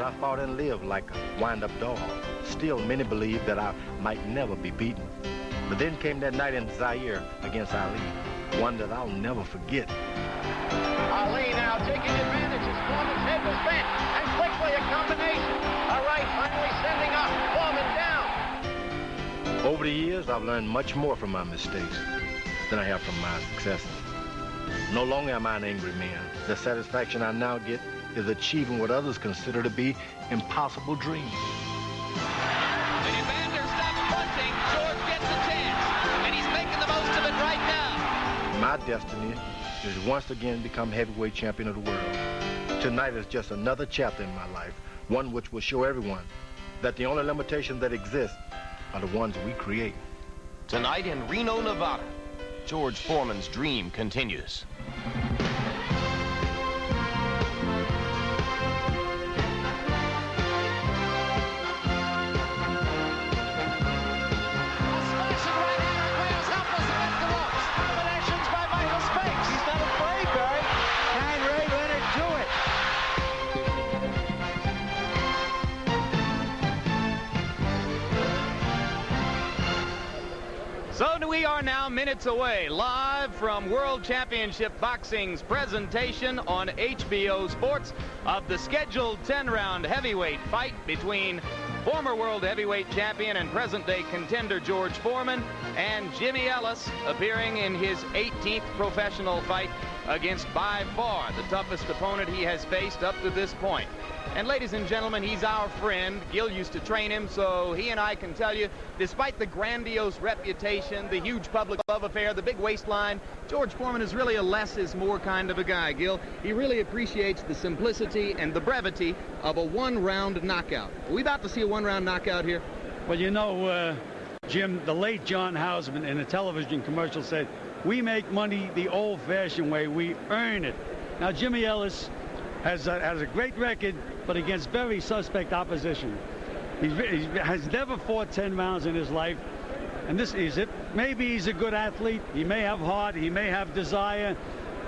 I fought and lived like a wind-up dog. Still, many believed that I might never be beaten. But then came that night in Zaire against Ali, one that I'll never forget. Ali now taking advantage. His Foreman's head was bent, and quickly a combination. All right, finally sending up Foreman down. Over the years, I've learned much more from my mistakes than I have from my successes. No longer am I an angry man. The satisfaction I now get is achieving what others consider to be impossible dreams. When Evander stops punching, George gets a chance, and he's making the most of it right now. My destiny is to once again become heavyweight champion of the world. Tonight is just another chapter in my life, one which will show everyone that the only limitations that exist are the ones we create. Tonight in Reno, Nevada, George Foreman's dream continues. So we are now minutes away, live from World Championship Boxing's presentation on HBO Sports of the scheduled 10-round heavyweight fight between former world heavyweight champion and present-day contender George Foreman and Jimmy Ellis, appearing in his 18th professional fight against by far the toughest opponent he has faced up to this point. And ladies and gentlemen, he's our friend. Gil used to train him, so he and I can tell you, despite the grandiose reputation, the huge public love affair, the big waistline, George Foreman is really a less is more kind of a guy, Gil. He really appreciates the simplicity and the brevity of a one-round knockout. Are we about to see a one-round knockout here? Well, you know, Jim, the late John Houseman in a television commercial said, "We make money the old-fashioned way. We earn it." Now, Jimmy Ellis has a great record, but against very suspect opposition. He has never fought 10 rounds in his life, and this is it. Maybe he's a good athlete. He may have heart, he may have desire,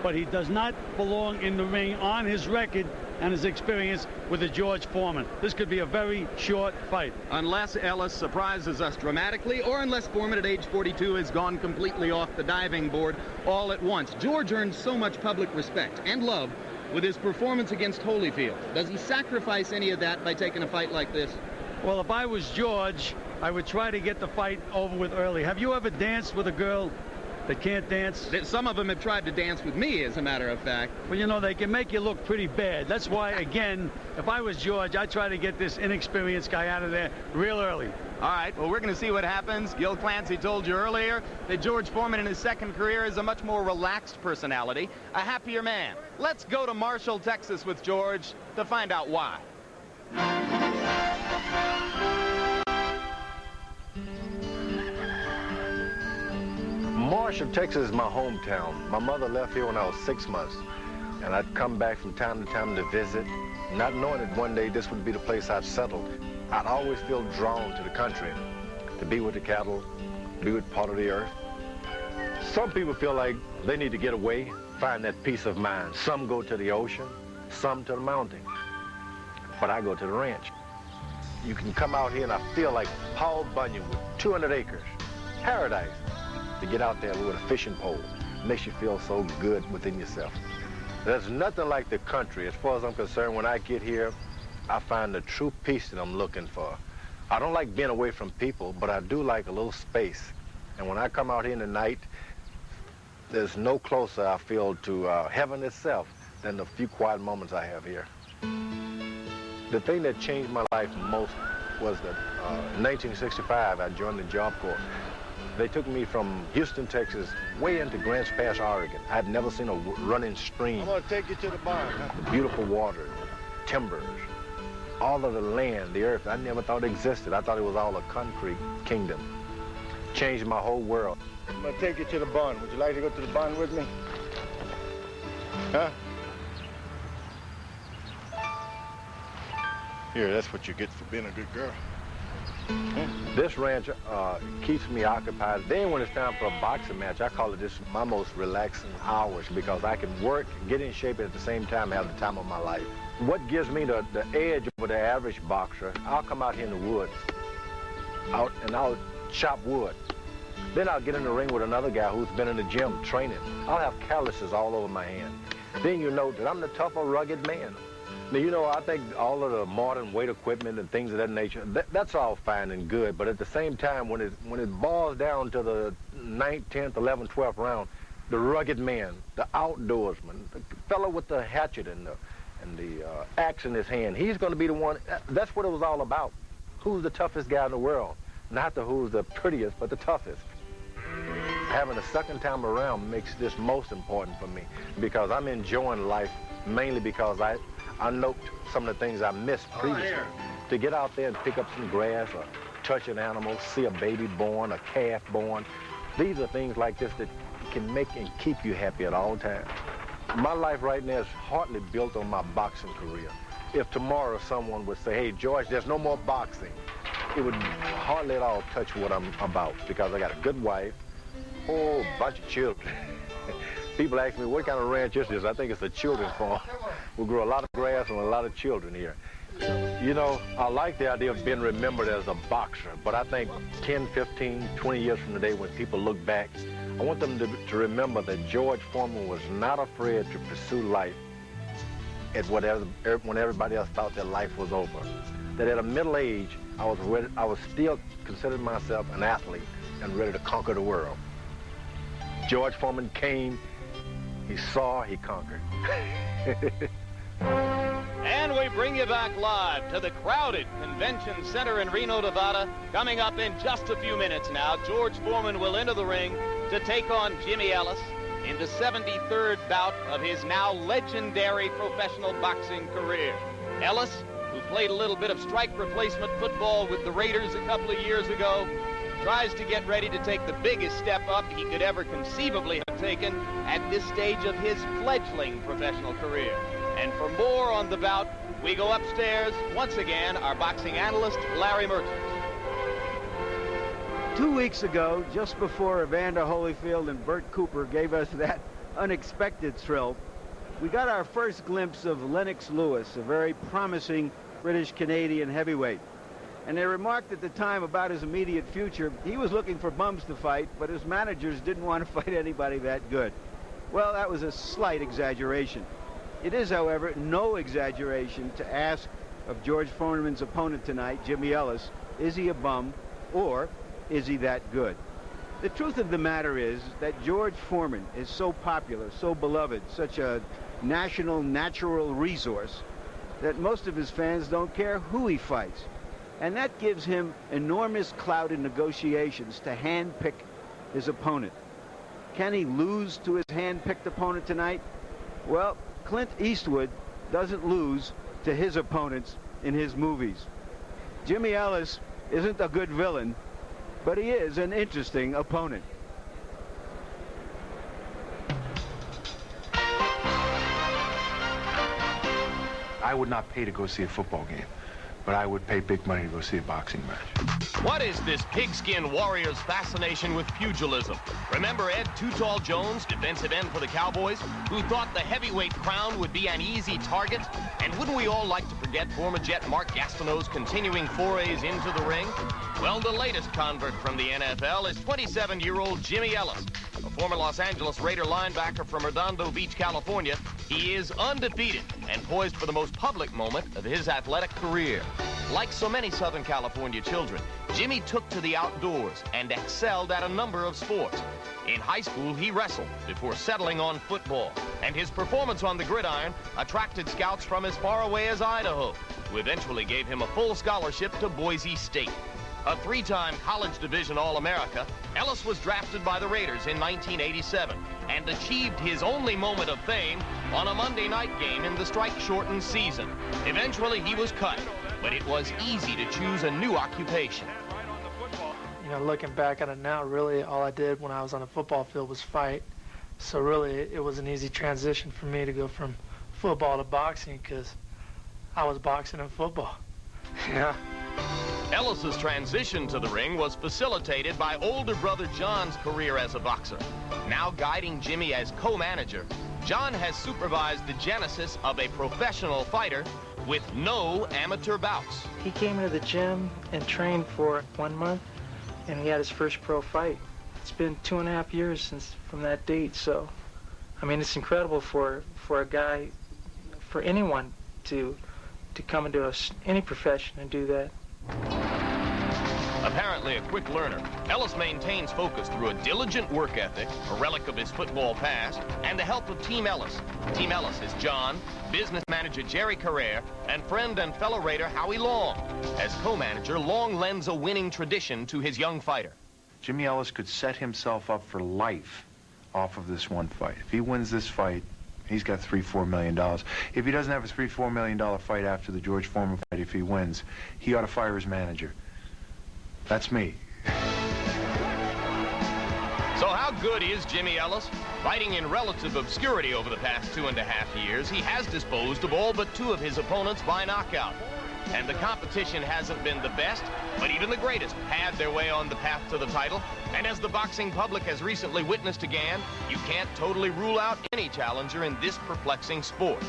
but he does not belong in the ring on his record and his experience with the George Foreman. This could be a very short fight. Unless Ellis surprises us dramatically, or unless Foreman at age 42 has gone completely off the diving board all at once. George earned so much public respect and love with his performance against Holyfield. Does he sacrifice any of that by taking a fight like this? Well, if I was George, I would try to get the fight over with early. Have you ever danced with a girl that can't dance? Some of them have tried to dance with me, as a matter of fact. Well, you know, they can make you look pretty bad. That's why, again, if I was George, I'd try to get this inexperienced guy out of there real early. All right, well, we're going to see what happens. Gil Clancy told you earlier that George Foreman in his second career is a much more relaxed personality, a happier man. Let's go to Marshall, Texas with George to find out why. Marshall, Texas is my hometown. My mother left here when I was 6 months, and I'd come back from time to time to visit, not knowing that one day this would be the place I'd settled. I'd always feel drawn to the country, to be with the cattle, be with part of the earth. Some people feel like they need to get away, find that peace of mind. Some go to the ocean, some to the mountains, but I go to the ranch. You can come out here and I feel like Paul Bunyan with 200 acres, paradise. To get out there with a fishing pole makes you feel so good within yourself. There's nothing like the country. As far as I'm concerned, when I get here, I find the true peace that I'm looking for. I don't like being away from people, but I do like a little space. And when I come out here in the night, there's no closer I feel to heaven itself than the few quiet moments I have here. The thing that changed my life most was that in 1965, I joined the Job Corps. They took me from Houston, Texas, way into Grants Pass, Oregon. I'd never seen a running stream. I'm gonna take you to the barn. The beautiful water, timbers, all of the land, the earth, I never thought existed. I thought it was all a concrete kingdom. Changed my whole world. I'm gonna take you to the barn. Would you like to go to the barn with me? Huh? Here, that's what you get for being a good girl. Huh? This ranch keeps me occupied. Then when it's time for a boxing match, I call it this my most relaxing hours because I can work, get in shape, and at the same time have the time of my life. What gives me the edge over the average boxer, I'll come out here in the woods, and I'll chop wood. Then I'll get in the ring with another guy who's been in the gym training. I'll have calluses all over my hand. Then you know that I'm the tougher, rugged man. Now, you know, I think all of the modern weight equipment and things of that nature, that's all fine and good. But at the same time, when it boils down to the 9th, 10th, 11th, 12th round, the rugged man, the outdoorsman, the fellow with the hatchet and the axe in his hand, he's going to be the one. That's what it was all about. Who's the toughest guy in the world? Not who's the prettiest, but the toughest. Having a second time around makes this most important for me because I'm enjoying life mainly because I note some of the things I missed previously. To get out there and pick up some grass or touch an animal, see a baby born, a calf born. These are things like this that can make and keep you happy at all times. My life right now is hardly built on my boxing career. If tomorrow someone would say, hey, George, there's no more boxing, it would hardly at all touch what I'm about because I got a good wife, whole bunch of children. People ask me, what kind of ranch is this? I think it's a children's farm. We grow a lot of grass and a lot of children here. You know, I like the idea of being remembered as a boxer, but I think 10, 15, 20 years from today when people look back, I want them to remember that George Foreman was not afraid to pursue life at when everybody else thought their life was over. That at a middle age, I was still considering myself an athlete and ready to conquer the world. George Foreman came, he saw, he conquered. And we bring you back live to the crowded convention center in Reno, Nevada. Coming up in just a few minutes now, George Foreman will enter the ring to take on Jimmy Ellis in the 73rd bout of his now legendary professional boxing career. Ellis, who played a little bit of strike replacement football with the Raiders a couple of years ago, tries to get ready to take the biggest step up he could ever conceivably have taken at this stage of his fledgling professional career. And for more on the bout, we go upstairs. Once again, our boxing analyst, Larry Merchant. 2 weeks ago, just before Evander Holyfield and Bert Cooper gave us that unexpected thrill, we got our first glimpse of Lennox Lewis, a very promising British-Canadian heavyweight. And they remarked at the time about his immediate future, he was looking for bums to fight, but his managers didn't want to fight anybody that good. Well, that was a slight exaggeration. It is, however, no exaggeration to ask of George Foreman's opponent tonight, Jimmy Ellis, is he a bum or is he that good? The truth of the matter is that George Foreman is so popular, so beloved, such a national natural resource that most of his fans don't care who he fights. And that gives him enormous clout in negotiations to handpick his opponent. Can he lose to his hand-picked opponent tonight? Well, Clint Eastwood doesn't lose to his opponents in his movies. Jimmy Ellis isn't a good villain, but he is an interesting opponent. I would not pay to go see a football game, but I would pay big money to go see a boxing match. What is this pigskin warrior's fascination with pugilism? Remember Ed Too Tall Jones, defensive end for the Cowboys, who thought the heavyweight crown would be an easy target? And wouldn't we all like to forget former Jet Mark Gastineau's continuing forays into the ring? Well, the latest convert from the NFL is 27-year-old Jimmy Ellis, a former Los Angeles Raider linebacker from Redondo Beach, California. He is undefeated and poised for the most public moment of his athletic career. Like so many Southern California children, Jimmy took to the outdoors and excelled at a number of sports. In high school, he wrestled before settling on football, and his performance on the gridiron attracted scouts from as far away as Idaho, who eventually gave him a full scholarship to Boise State. A three-time College Division All-America, Ellis was drafted by the Raiders in 1987 and achieved his only moment of fame on a Monday night game in the strike-shortened season. Eventually, he was cut, but it was easy to choose a new occupation. You know, looking back at it now, really all I did when I was on the football field was fight. So really, it was an easy transition for me to go from football to boxing because I was boxing and football. Yeah. Ellis's transition to the ring was facilitated by older brother John's career as a boxer. Now guiding Jimmy as co-manager, John has supervised the genesis of a professional fighter with no amateur bouts. He came into the gym and trained for 1 month, and he had his first pro fight. It's been 2.5 years from that date, so I mean, it's incredible for a guy, for anyone to come into any profession and do that. Apparently a quick learner, Ellis maintains focus through a diligent work ethic, a relic of his football past, and the help of Team Ellis. Team Ellis is John, business manager Jerry Carrere, and friend and fellow raider Howie Long. As co-manager, Long lends a winning tradition to his young fighter. Jimmy Ellis could set himself up for life off of this one fight. If he wins this fight, he's got $3-4 million. If he doesn't have a $3-4 million fight after the George Foreman fight, if he wins, he ought to fire his manager. That's me. So how good is Jimmy Ellis? Fighting in relative obscurity over the past 2.5 years, he has disposed of all but 2 of his opponents by knockout. And the competition hasn't been the best, but even the greatest had their way on the path to the title. And as the boxing public has recently witnessed again, you can't totally rule out any challenger in this perplexing sport.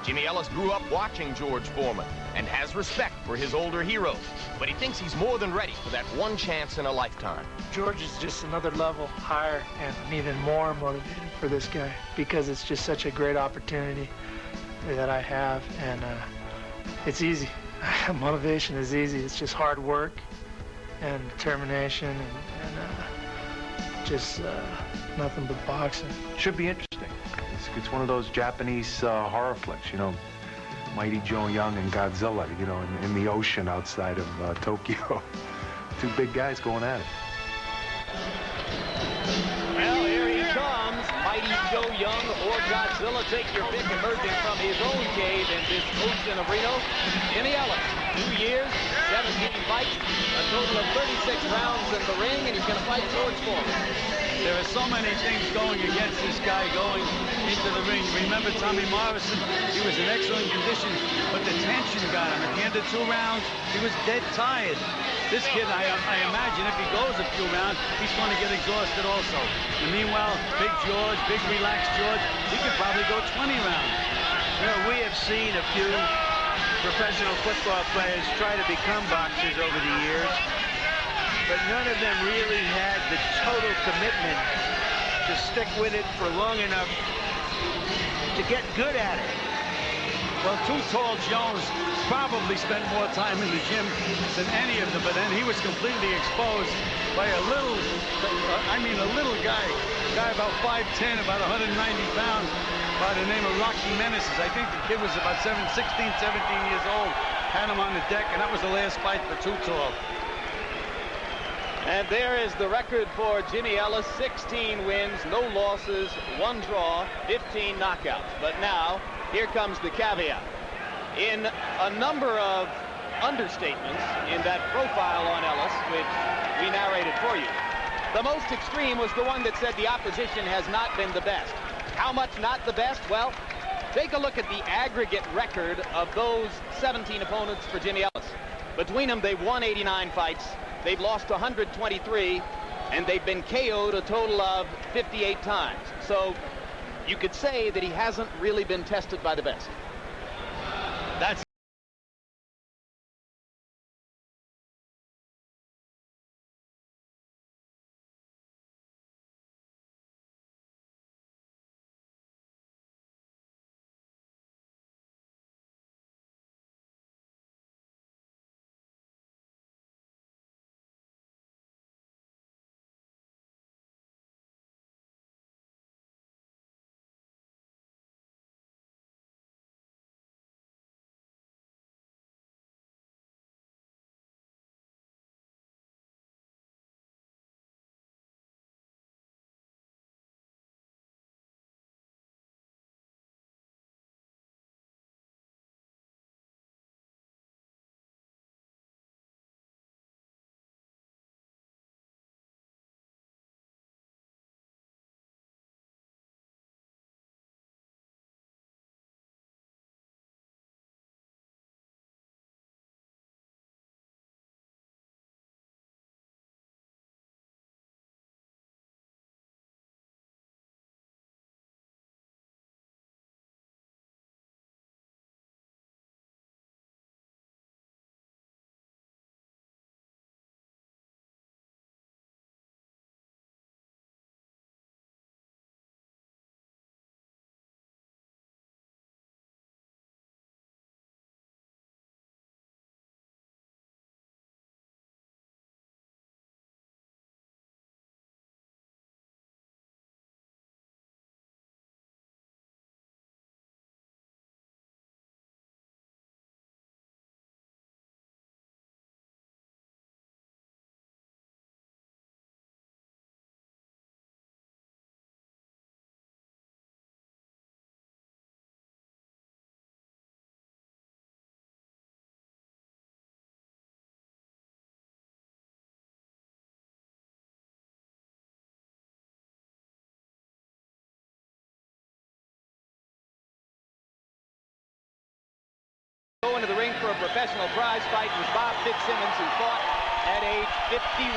Jimmy Ellis grew up watching George Foreman and has respect for his older heroes, but he thinks he's more than ready for that one chance in a lifetime. George is just another level higher, and I'm even more motivated for this guy because it's just such a great opportunity that I have, and it's easy. Motivation is easy. It's just hard work and determination and just nothing but boxing. Should be interesting. It's one of those Japanese horror flicks, you know, Mighty Joe Young and Godzilla, you know, in the ocean outside of Tokyo. 2 big guys going at it. Well, here he comes. Mighty Joe Young or Godzilla, take your pick, emerging from his own cave in this ocean of Reno. Jimmy Ellis, 2 years, 17 fights, a total of 36 rounds in the ring, and he's going to fight George Foreman. There are so many things going against this guy going into the ring. Remember Tommy Morrison? He was in excellent condition, but the tension got him. At the end of 2 rounds, he was dead tired. This kid, I imagine if he goes a few rounds, he's going to get exhausted also. And meanwhile, big George, big relaxed George, he could probably go 20 rounds. You know, we have seen a few professional football players try to become boxers over the years, but none of them really had the total commitment to stick with it for long enough to get good at it. Well, Too Tall Jones probably spent more time in the gym than any of them, but then he was completely exposed by a little guy about 5'10", about 190 pounds, by the name of Rocky Meneses. I think the kid was about 16, 17 years old, had him on the deck, and that was the last fight for Too Tall. And there is the record for Jimmy Ellis, 16 wins, no losses, 1 draw, 15 knockouts. But now, here comes the caveat. In a number of understatements in that profile on Ellis, which we narrated for you, the most extreme was the one that said the opposition has not been the best. How much not the best? Well, take a look at the aggregate record of those 17 opponents for Jimmy Ellis. Between them, they've won 89 fights. They've lost 123, and they've been KO'd a total of 58 times. So you could say that he hasn't really been tested by the best. That's professional prize fight was Bob Fitzsimmons, who fought at age 51.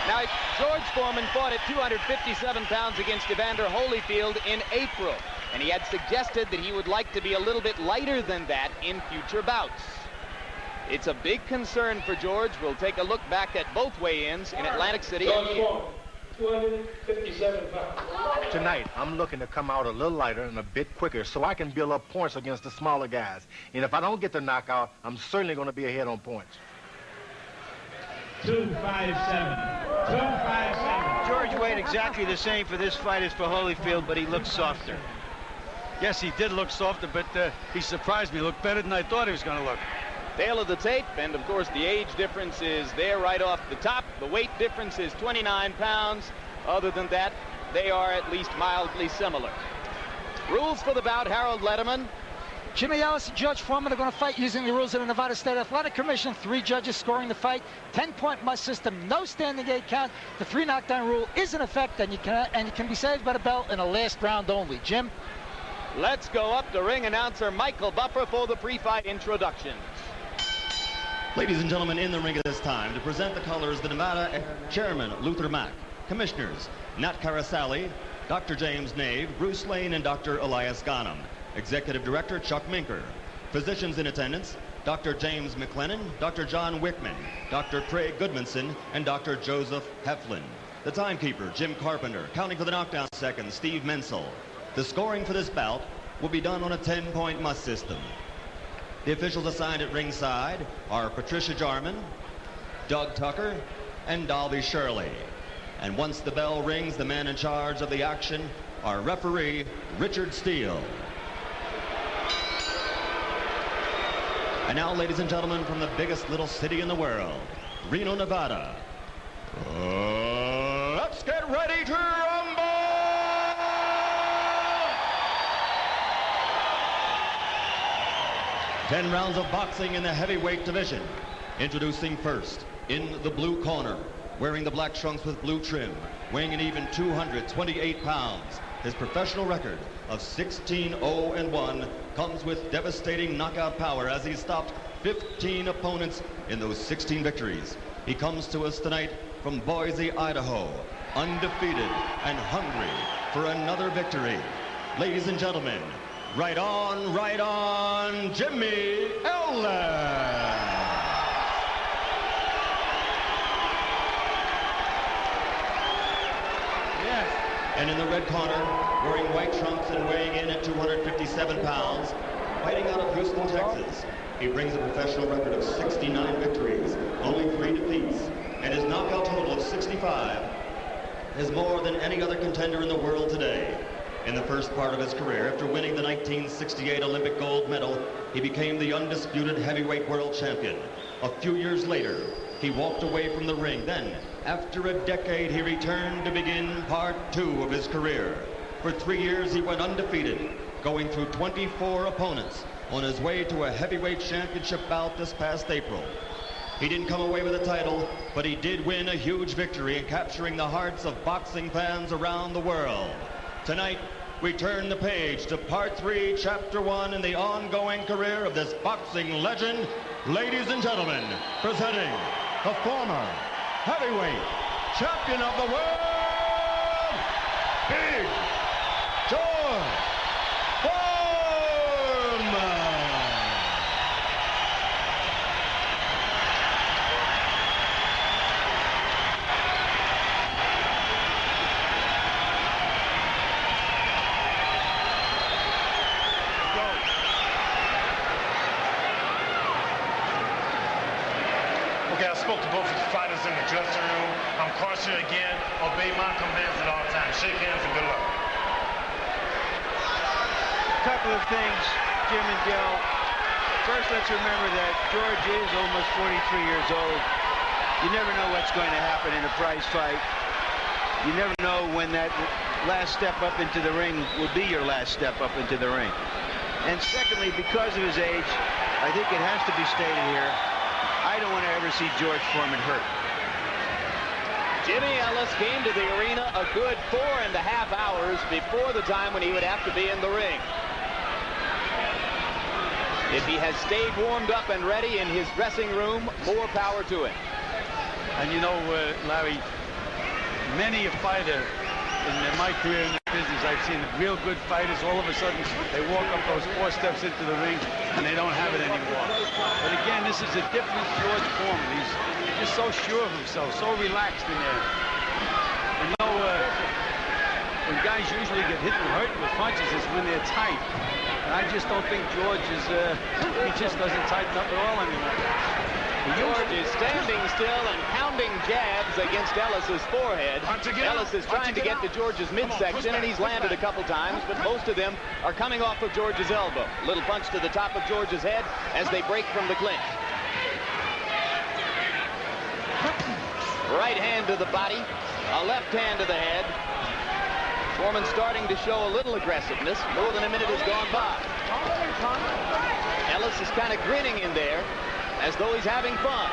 Now, George Foreman fought at 257 pounds against Evander Holyfield in April, and he had suggested that he would like to be a little bit lighter than that in future bouts. It's a big concern for George. We'll take a look back at both weigh-ins in Atlantic City. George Foreman, 257 pounds. Tonight, I'm looking to come out a little lighter and a bit quicker so I can build up points against the smaller guys. And if I don't get the knockout, I'm certainly going to be ahead on points. 257. 257. George weighed exactly the same for this fight as for Holyfield, but he looked softer. Yes, he did look softer, but he surprised me. He looked better than I thought he was going to look. Tail of the tape, and of course the age difference is there right off the top. The weight difference is 29 pounds. Other than that, they are at least mildly similar. Rules for the bout, Harold Letterman. Jimmy Ellis and George Foreman are going to fight using the rules of the Nevada State Athletic Commission. 3 judges scoring the fight. 10-point must system. No standing 8 count. The 3 knockdown rule is in effect, and you can be saved by the belt in the last round only. Jim? Let's go up to ring announcer Michael Buffer for the pre-fight introductions. Ladies and gentlemen, in the ring at this time, to present the colors, the Nevada Chairman Luther Mack, Commissioners Nat Carasali, Dr. James Nave, Bruce Lane, and Dr. Elias Ghanem. Executive Director Chuck Minker. Physicians in attendance, Dr. James McLennan, Dr. John Wickman, Dr. Craig Goodmanson, and Dr. Joseph Heflin. The timekeeper, Jim Carpenter. Counting for the knockdown seconds, Steve Menzel. The scoring for this bout will be done on a 10-point must system. The officials assigned at ringside are Patricia Jarman, Doug Tucker, and Dalby Shirley. And once the bell rings, the man in charge of the action are referee Richard Steele. And now, ladies and gentlemen, from the biggest little city in the world, Reno, Nevada. Let's get ready to rumble! 10 rounds of boxing in the heavyweight division. Introducing first, in the blue corner, wearing the black trunks with blue trim, weighing an even 228 pounds. His professional record of 16-0-1 comes with devastating knockout power as he stopped 15 opponents in those 16 victories. He comes to us tonight from Boise, Idaho, undefeated and hungry for another victory. Ladies and gentlemen, right on, Jimmy Ellis. And in the red corner, wearing white trunks and weighing in at 257 pounds, fighting out of Houston, Texas. He brings a professional record of 69 victories, only 3 defeats, and his knockout total of 65 is more than any other contender in the world today. In the first part of his career, after winning the 1968 Olympic gold medal, he became the undisputed heavyweight world champion. A few years later, he walked away from the ring. Then, after a decade, he returned to begin part 2 of his career. For 3 years, he went undefeated, going through 24 opponents on his way to a heavyweight championship bout this past April. He didn't come away with a title, but he did win a huge victory in capturing the hearts of boxing fans around the world. Tonight, we turn the page to part 3, chapter 1 in the ongoing career of this boxing legend. Ladies and gentlemen, presenting the former heavyweight champion of the world, Big George Foreman. Okay, I spoke to both of the fighters in the dressing room. I'm caution again. Obey my commands at all times. Shake hands and good luck. A couple of things, Jim and Joe. First, let's remember that George is almost 43 years old. You never know what's going to happen in a prize fight. You never know when that last step up into the ring will be your last step up into the ring. And secondly, because of his age, I think it has to be stated here, I don't want to ever see George Foreman hurt. Jimmy Ellis came to the arena a good 4.5 hours before the time when he would have to be in the ring. If he has stayed warmed up and ready in his dressing room, more power to him. And you know, Larry, many a fighter in my career in the business, I've seen real good fighters. All of a sudden, they walk up those 4 steps into the ring, and they don't have it anymore. But again, this is a different George Foreman. He's just so sure of himself, so relaxed in there. You know, when guys usually get hit and hurt with punches, is when they're tight. And I just don't think George is, he just doesn't tighten up at all anymore. George is standing still and pounding jabs against Ellis's forehead. Ellis is trying to get to George's midsection, and he's landed a couple times, but most of them are coming off of George's elbow. A little punch to the top of George's head as they break from the clinch. Right hand to the body, a left hand to the head. Foreman starting to show a little aggressiveness. More than a minute has gone by. Ellis is kind of grinning in there, as though he's having fun.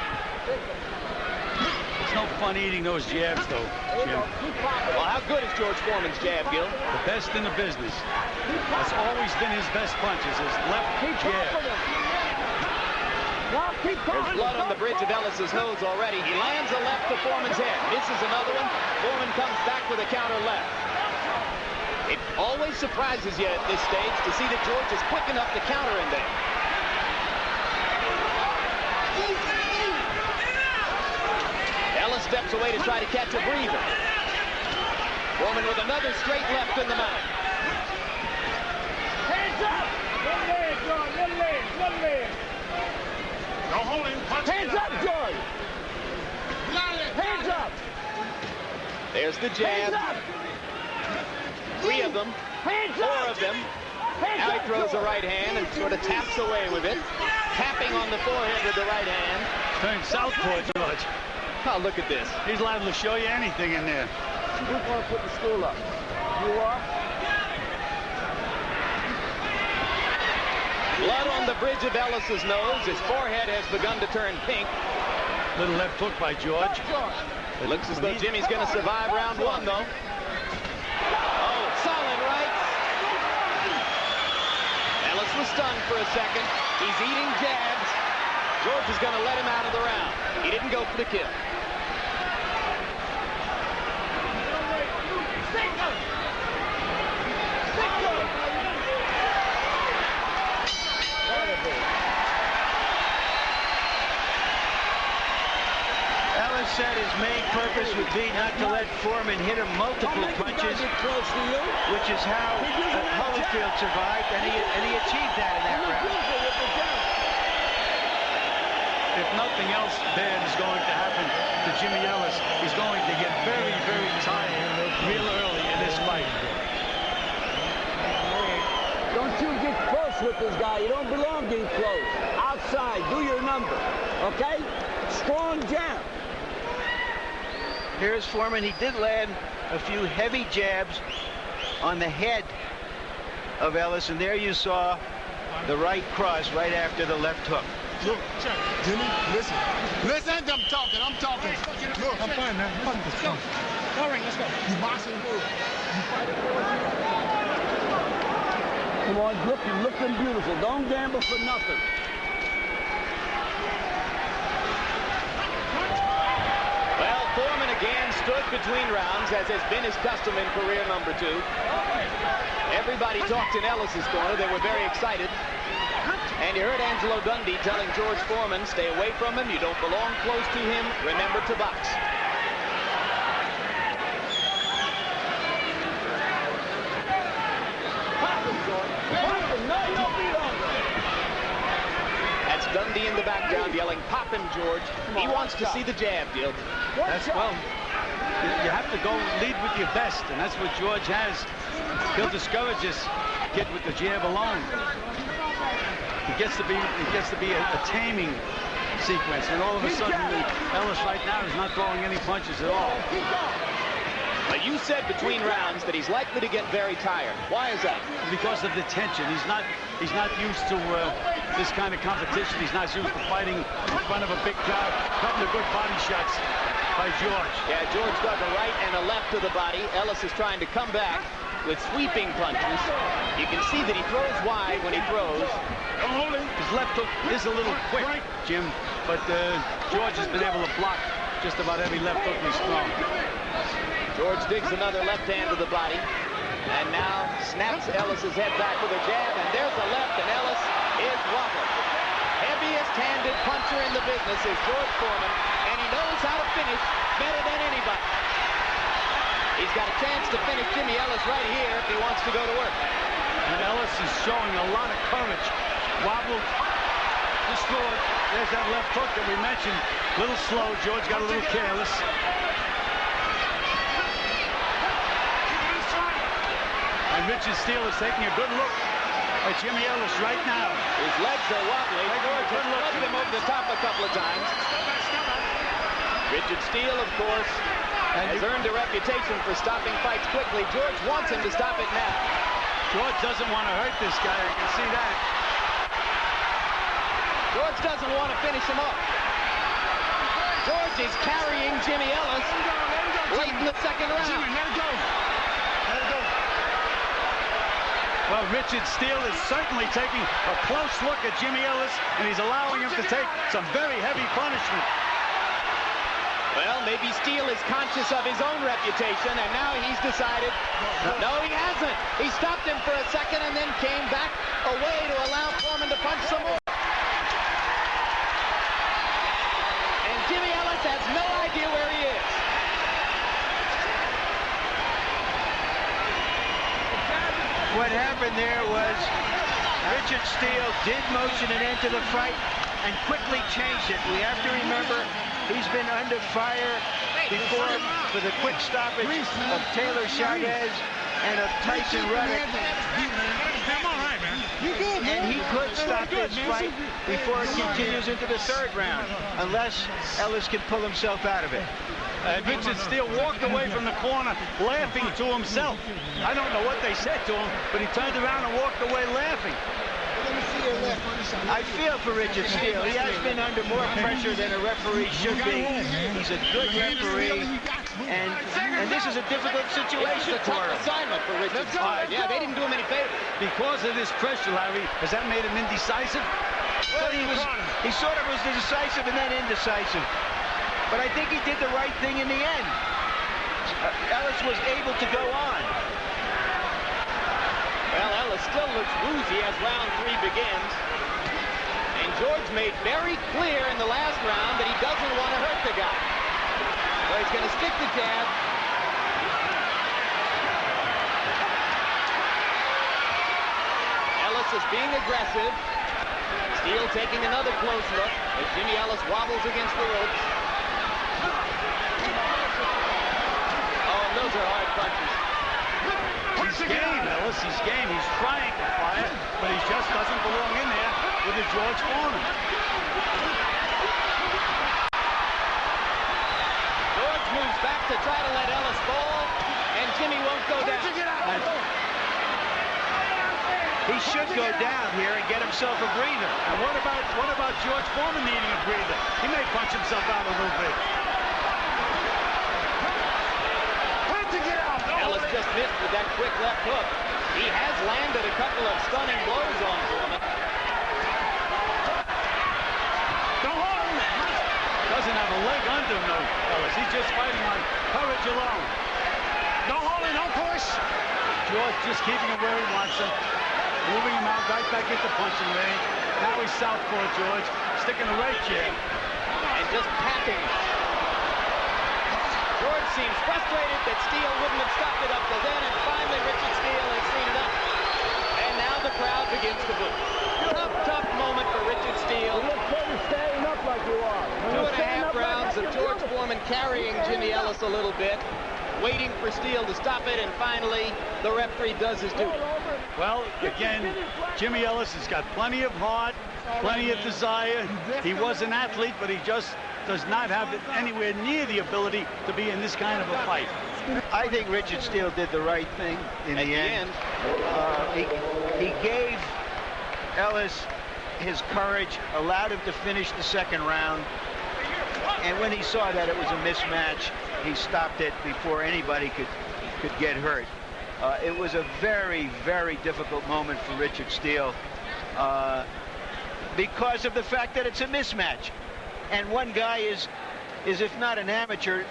It's no fun eating those jabs, though, Jim. Well, how good is George Foreman's jab, Gil? The best in the business. That's always been his best punches, his left jab. There's blood on the bridge of Ellis's nose already. He lands a left to Foreman's head. Misses another one. Foreman comes back with a counter left. It always surprises you at this stage to see that George is quick enough to counter in there. Ellis steps away to try to catch a breather. Foreman with another straight left in the mouth. Hands up! One leg, George. One leg. One leg. No holding. Punch. Hands up, George. Hands up. There's the jab. Hands up. 3 of them. Hands 4 up. of them. Hands Now he up, throws the George. right hand and sort of taps away with it. Tapping on the forehead with the right hand. Turn southpaw, George. Oh, look at this. He's liable to show you anything in there. Who's going to put the stool up? You are? Blood on the bridge of Ellis's nose. His forehead has begun to turn pink. Little left hook by George. It looks as though Jimmy's going to survive round 1, though. Oh, solid right. Ellis was stunned for a second. He's eating jabs. George is going to let him out of the round. He didn't go for the kill. Ellis said his main purpose would be not to let Foreman hit him multiple punches, which is how Holyfield survived, and he achieved that in that round. If nothing else bad is going to happen to Jimmy Ellis, he's going to get very, very tired real early in this fight. Don't you get close with this guy. You don't belong getting close. Outside, do your number, okay? Strong jab. Here's Foreman. He did land a few heavy jabs on the head of Ellis, and there you saw the right cross right after the left hook. Look, Jimmy, listen. Listen, I'm talking. Look, I'm fine, man. Fuck this. Go. All right, let's go. You boxing good. Come on, looking beautiful. Don't gamble for nothing. Well, Foreman again stood between rounds, as has been his custom in career number 2. Everybody talked in Ellis's corner. They were very excited. And you heard Angelo Dundee telling George Foreman, stay away from him. You don't belong close to him. Remember to box. That's Dundee in the background yelling, pop him, George. He wants to see the jab, Gil. That's, well, you have to go lead with your best, and that's what George has. He'll discourage this kid with the jab alone. It gets to be a taming sequence, and all of a sudden Ellis right now is not throwing any punches at all. But you said between rounds that he's likely to get very tired. Why is that? Because of the tension. He's not used to this kind of competition. He's not used to fighting in front of a big crowd. Couple of good body shots by George. Yeah, George dug a right and a left to the body. Ellis is trying to come back with sweeping punches. You can see that he throws wide when he throws. His left hook is a little quick, Jim, but George has been able to block just about every left hook he's thrown. George digs another left hand to the body, and now snaps Ellis's head back with a jab, and there's a left, and Ellis is wobbling. Heaviest-handed puncher in the business is George Foreman, and he knows how to finish better than anybody. He's got a chance to finish Jimmy Ellis right here if he wants to go to work. And Ellis is showing a lot of courage. Wobbled, just threw it. There's that left hook that we mentioned. A little slow. George got a little careless. And Richard Steele is taking a good look at Jimmy Ellis right now. His legs are wobbly. George has rubbed him over the top a couple of times. Richard Steele, of course, has earned a reputation for stopping fights quickly. George wants him to stop it now. George doesn't want to hurt this guy. I can see that. George doesn't want to finish him off. George is carrying Jimmy Ellis late in the second round. Jimmy, let it go. Let it go. Well, Richard Steele is certainly taking a close look at Jimmy Ellis, and he's allowing him to take some very heavy punishment. Well, maybe Steele is conscious of his own reputation, and now he's decided, no, he hasn't. He stopped him for a second and then came back away to allow Foreman to punch some more. And Jimmy Ellis has no idea where he is. What happened there was Richard Steele did motion an end to the fight and quickly changed it. We have to remember he's been under fire before for the quick stoppage of Taylor Chavez and of Tyson Ruddock. And he could stop this fight before it continues into the third round, unless Ellis can pull himself out of it. And Richard Steele walked away from the corner laughing to himself. I don't know what they said to him, but he turned around and walked away laughing. I feel for Richard Steele. He has been under more pressure than a referee should be. He's a good referee, and this is a difficult situation It's a for tough him. assignment for Richard Steele. Yeah, they didn't do him any favors. Because of this pressure, Larry, has that made him indecisive? Well, he sort of was decisive and then indecisive. But I think he did the right thing in the end. Ellis was able to go on. Well, Ellis still looks woozy as round 3 begins. And George made very clear in the last round that he doesn't want to hurt the guy. So he's going to stick the jab. Ellis is being aggressive. Steele taking another close look as Jimmy Ellis wobbles against the ropes. Oh, and those are hard punches. He's game, Ellis. He's game. He's trying to fire, but he just doesn't belong in there with the George Foreman. George moves back to try to let Ellis fall, and Jimmy won't go down. He should go down here and get himself a breather. And what about George Foreman needing a breather? He may punch himself out a little bit. Ellis just missed with that quick left hook. He has landed a couple of stunning blows on Foreman. Doesn't have a leg under him, though, Ellis. He's just fighting on courage alone. Don't hold it, don't push. George just keeping him where he wants him. Moving him out right back into punching range. Now he's southpaw, George. Sticking the right jab. And just tapping him. George seems frustrated that Steele wouldn't have stopped it up to then, and finally Richard Steele has seen it up. And now the crowd begins to boo. Tough moment for Richard Steele. Standing up like you are. 2.5 rounds of George Foreman carrying Jimmy Ellis a little bit, waiting for Steele to stop it, and finally the referee does his duty. Well, again, Jimmy Ellis has got plenty of heart, plenty of desire. He was an athlete, but he just does not have anywhere near the ability to be in this kind of a fight. I think Richard Steele did the right thing in the end. He gave Ellis his courage, allowed him to finish the second round. And when he saw that it was a mismatch, he stopped it before anybody could get hurt. It was a very, very difficult moment for Richard Steele because of the fact that it's a mismatch. And one guy is if not an amateur,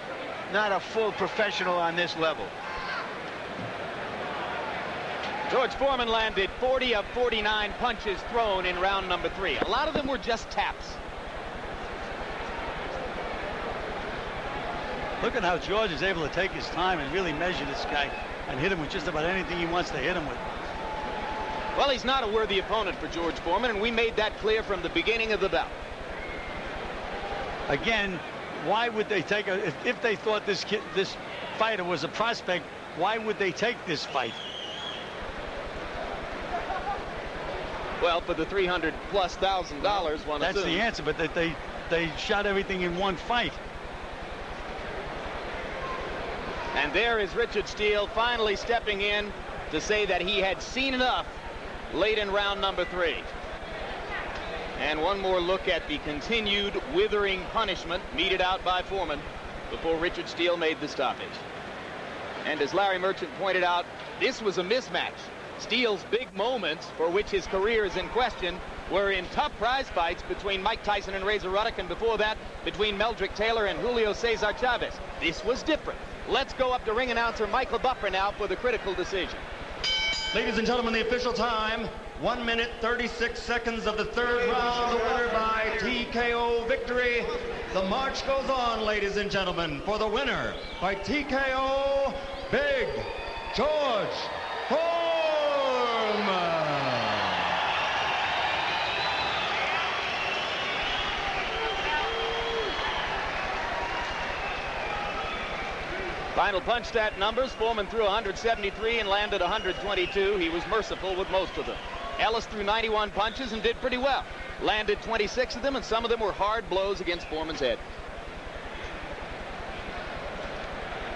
not a full professional on this level. George Foreman landed 40 of 49 punches thrown in round number 3. A lot of them were just taps. Look at how George is able to take his time and really measure this guy and hit him with just about anything he wants to hit him with. Well, he's not a worthy opponent for George Foreman, and we made that clear from the beginning of the bout. Again, why would they take if they thought this fighter was a prospect, why would they take this fight? Well, for the $300,000+, one That's assumes. the answer, but that they shot everything in one fight. And there is Richard Steele finally stepping in to say that he had seen enough late in round number 3. And one more look at the continued withering punishment meted out by Foreman before Richard Steele made the stoppage. And as Larry Merchant pointed out, this was a mismatch. Steele's big moments, for which his career is in question, were in tough prize fights between Mike Tyson and Razor Ruddock, and before that between Meldrick Taylor and Julio Cesar Chavez. This was different. Let's go up to ring announcer Michael Buffer now for the critical decision. Ladies and gentlemen, the official time, 1 minute 36 seconds of the third round, the winner by TKO victory. The march goes on, ladies and gentlemen, for the winner by TKO, Big George Foreman. Final punch stat numbers: Foreman threw 173 and landed 122. He was merciful with most of them. Ellis threw 91 punches and did pretty well. Landed 26 of them, and some of them were hard blows against Foreman's head.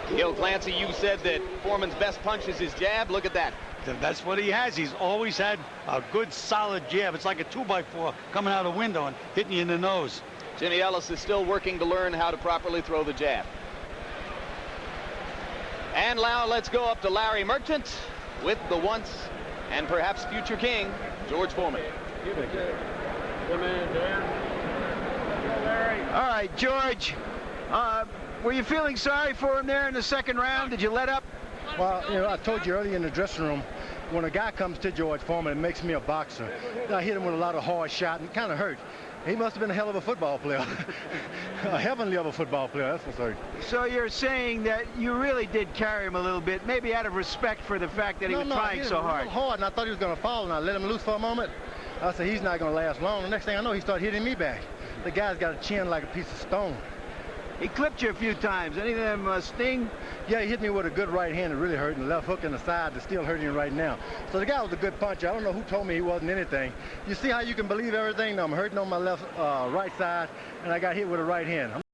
Gil Clancy, you said that Foreman's best punch is his jab. Look at that. That's what he has. He's always had a good, solid jab. It's like a 2x4 coming out a window and hitting you in the nose. Jimmy Ellis is still working to learn how to properly throw the jab. And now let's go up to Larry Merchant with the once and perhaps future king, George Foreman. All right, George, were you feeling sorry for him there in the second round? Did you let up? Well, you know, I told you earlier in the dressing room, when a guy comes to George Foreman, it makes me a boxer. I hit him with a lot of hard shot and kind of hurt. He must have been a hell of a football player. A heavenly of a football player, that's for certain. So you're saying that you really did carry him a little bit, maybe out of respect for the fact that he was trying so hard. Hard, and I thought he was going to fall, and I let him loose for a moment. I said, he's not going to last long. The next thing I know, he started hitting me back. The guy's got a chin like a piece of stone. He clipped you a few times. Any of them sting? Yeah, he hit me with a good right hand that really hurt, and the left hook in the side that's still hurting right now. So the guy was a good puncher. I don't know who told me he wasn't anything. You see how you can believe everything? I'm hurting on my left, right side, and I got hit with a right hand.